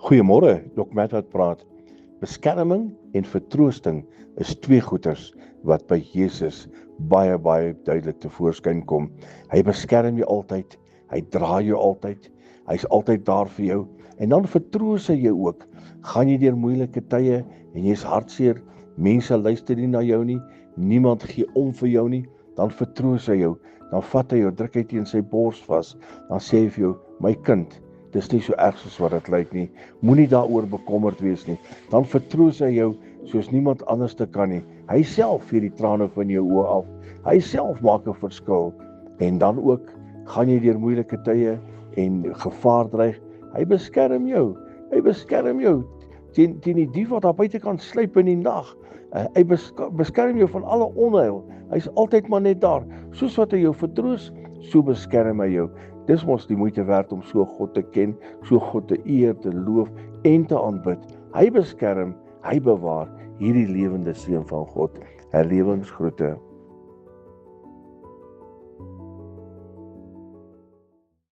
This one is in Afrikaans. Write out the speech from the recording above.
Goeiemôre, Dr. Matt wat praat. Beskerming en vertroosting is twee goeters wat by Jesus baie duidelik tevoorskyn kom. Hy beskerm jou altyd, hy dra jou altyd, hy's altyd daar vir jou en dan vertroos hy jou ook. Gaan jy deur moeilike tye en jy's hartseer, mense luister nie na jou nie, niemand gee om vir jou nie, dan vertroos hy jou, dan vat hy jou, druk hy teen sy bors vas, dan sê hy vir jou, my kind, dis nie so erg soos wat dit lyk nie, moenie daaroor bekommerd wees nie, dan vertroos hy jou soos niemand anders te kan nie, hy self vee die trane van jou oë af, hy self maak 'n verskil, en dan ook, gaan jy deur moeilike tye en gevaar dreig, hy beskerm jou teen die dief wat daar buitekant sluip in die nag, hy beskerm jou van alle onheil, hy's altyd maar net daar, soos wat hy jou vertroos, so beskerm hy jou. Dis mos die moeite werd om so God te ken, so God te eer, te loof en te aanbid. Hy beskerm, hy bewaar hierdie lewende seun van God. Herlewingsgroete.